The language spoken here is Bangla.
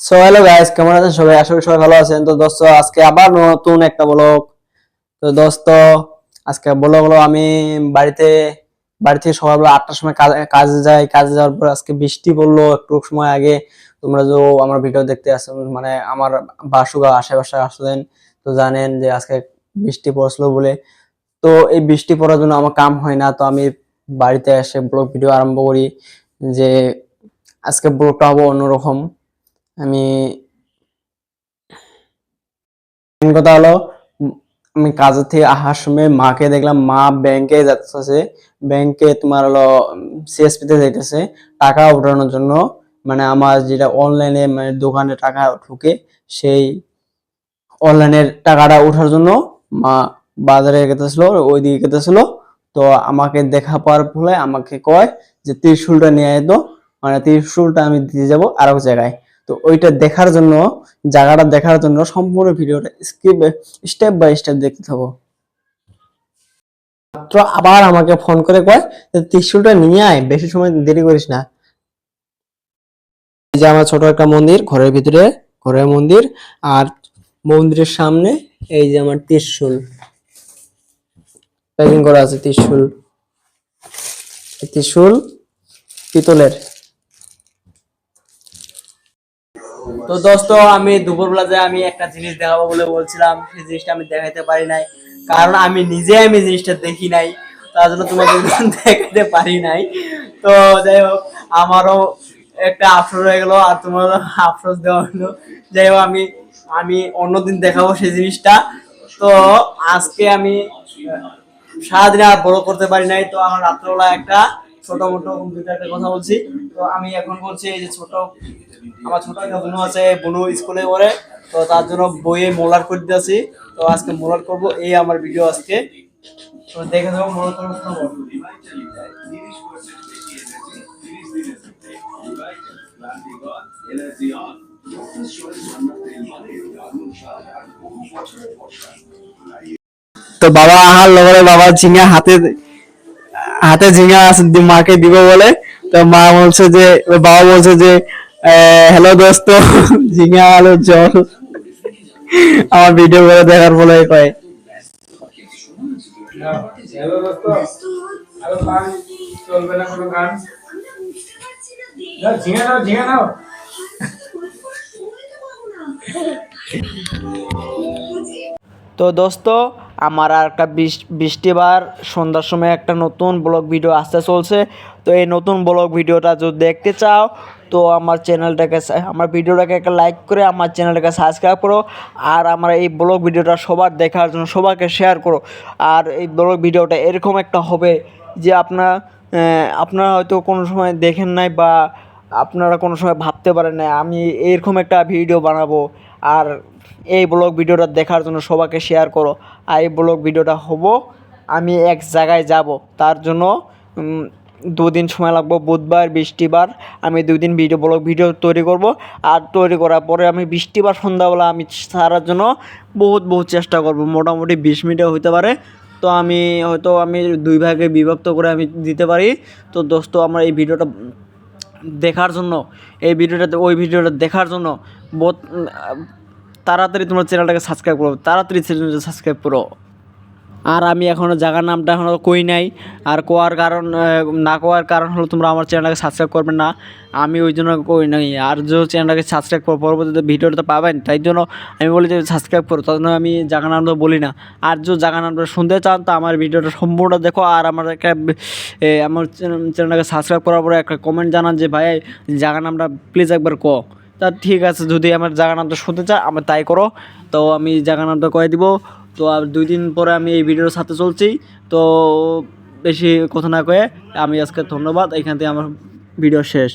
সো হ্যালো গাইস, কেমন আছেন সবাই? আশা করি সবাই ভালো আছেন। তো দোস্ত, আজকে আবার নতুন একটা ব্লগ। তো দোস্ত, আজকে ব্লগ হলো আমি বাড়িতে বাড়ি থেকে সকালবেলা 8টার সময় কাজে যাই। কাজে যাওয়ার পর আজকে বৃষ্টি পড়লো একটু সময় আগে। তোমরা যে আমার ভিডিও দেখতে আসো, মানে আমার বাসুগা আশেপাশে আসলেন, তো জানেন যে আজকে বৃষ্টি পড়ছিল বলে। তো এই বৃষ্টি পড়ার জন্য আমার কাম হয় না, তো আমি বাড়িতে এসে ব্লগ ভিডিও আরম্ভ করি। যে আজকে ব্লগটা হবো অন্যরকম। আমি মেন কথা হলো, উম, আমি কাজের থেকে আসার সময় মাকে দেখলাম, মা ব্যাংকে যাচ্ছে। ব্যাংকে তোমার হলো সিএসপি তে যাইতেছে টাকা উঠানোর জন্য। মানে আমার যেটা অনলাইনে মানে দোকানে টাকা ঢুকে, সেই অনলাইনের টাকাটা ওঠার জন্য মা বাজারে গেতেছিল, ওইদিকে গেতেছিল। তো আমাকে দেখা পাওয়ার ফলে আমাকে কয় যে ত্রিশূলটা নিয়ে আয়। তো মানে ত্রিশূলটা আমি দিয়ে যাব আর এক জায়গায়। তো ওইটা দেখার জন্য, জায়গাটা দেখার জন্য সম্পূর্ণ ভিডিওটা স্টেপ বাই স্টেপ দেখতে থাকো। মাত্র আবার আমাকে ফোন করে কয় যে ত্রিশূলটা নিয়ে আয়, বেশি সময় দেরি করিস না। এই যে আমার ছোট একটা মন্দির, ঘরের ভিতরে, ঘরের মন্দির। আর মন্দিরের সামনে এই যে আমার ত্রিশূল প্যাকিং করা আছে। ত্রিশূল, ত্রিশূল পিতলের। তো দোস্ত, আমি দুপুরবেলা যে আমি একটা জিনিস দেখাবো বলে বলছিলাম, সেই জিনিসটা আমি দেখাইতে পারি নাই, কারণ আমি জিনিসটা দেখি নাই। তার জন্য তোমাকে দেখাতে পারি নাই। তো যাই হোক, আমারও একটা আফসোস হয়ে গেল, আর তোমারও আফসোস দেওয়া হলো। যাই হোক, আমি আমি অন্যদিন দেখাবো সেই জিনিসটা। তো আজকে আমি সারাদিন আর বড় করতে পারি নাই, তো আমার রাত্রেবেলা একটা ছোট মোটো কম্পিউটার একটা কথা বলছি। তো আমি এখন বলছি, এই যে আমার ছোট একটা বোনু আছে, বোনু স্কুলে পড়ে। তো তার জন্য বইয়ে মোলার করে দিয়েছি। তো আজকে মোলার করব, এই আমার ভিডিও আজকে। তো দেখে যাবো মোলার করার সময়। তো বাবা আহার লগরে বাবা ঝিঙা হাতে হাতে ঝিঙা আছে, মাকে দিব বলে। তো মা বলছে যে, বাবা বলছে যে হ্যালো দোস্ত, ঝিঙা আলু জল। আমার ভিডিও করে দেখার ফলে কয় চলবে না কোনো গান। ঝিঙা নাও, ঝিঙা নাও। তো দোস্ত, আমার আর একটা বৃষ্টিবার সন্ধ্যার সময় একটা নতুন ব্লগ ভিডিও আসতে চলছে। তো এই নতুন ব্লগ ভিডিওটা যদি দেখতে চাও, তো আমার ভিডিওটাকে একটা লাইক করে আমার চ্যানেলটাকে সাবস্ক্রাইব করো। আর আমার এই ব্লগ ভিডিওটা সবার দেখার জন্য সবাইকে শেয়ার করো। আর এই ব্লগ ভিডিওটা এরকম একটা হবে যে আপনারা হয়তো কোনো সময় দেখেন নাই, বা আপনারা কোনো সময় ভাবতে পারেন না আমি এরকম একটা ভিডিও বানাবো। আর এই ব্লগ ভিডিওটা দেখার জন্য সবাইকে শেয়ার করো। আর এই ব্লগ ভিডিওটা হবো, আমি এক জায়গায় যাব, তার জন্য দুদিন সময় লাগবো। বুধবার বৃষ্টিবার আমি 2 দিন ব্লগ ভিডিও তৈরি করব। আর তৈরি করার পরে আমি বৃষ্টিবার সন্ধ্যাবেলা আমি ছাড়ার জন্য বহুত চেষ্টা করব। মোটামুটি 20 মিনিটে হতে পারে। তো আমি 2 ভাগে বিভক্ত করে আমি দিতে পারি। তো দোস্ত, আমার এই ভিডিওটা দেখার জন্য, ওই ভিডিওটা দেখার জন্য বহুত তাড়াতাড়ি তোমার চ্যানেলটাকে সাবস্ক্রাইব করো, তাড়াতাড়ি চ্যানেলটা সাবস্ক্রাইব করো। আর আমি এখনও জায়গার নামটা এখনও কই নাই। আর না কোয়ার কারণ হলো, তোমরা আমার চ্যানেলটাকে সাবস্ক্রাইব করবে না, আমি ওই জন্য কই নাই। আর যে চ্যানেলটাকে সাবস্ক্রাইব করো, পরবর্তীতে ভিডিওটা পাবেন, তাই জন্য আমি বলি যে সাবস্ক্রাইব করো, তার জন্য আমি জায়গার নামটা বলি না। আর যে জায়গার নামটা শুনতে চান, তো আমার ভিডিওটা সম্পূর্ণ দেখো। আর আমার আমার চ্যানেলটাকে সাবস্ক্রাইব করার পরে একটা কমেন্ট জানান যে ভাই, জায়গার নামটা প্লিজ একবার তা ঠিক আছে, যদি আমার জায়গার নামটা শুনতে চায় আমার তাই করো। তো আমি জায়গার নামটা কয়ে দিব। তো আর 2 দিন পরে আমি এই ভিডিওর সাথে চলছি। তো বেশি কথা না কয়ে আমি আজকে ধন্যবাদ, এখান থেকে আমার ভিডিও শেষ।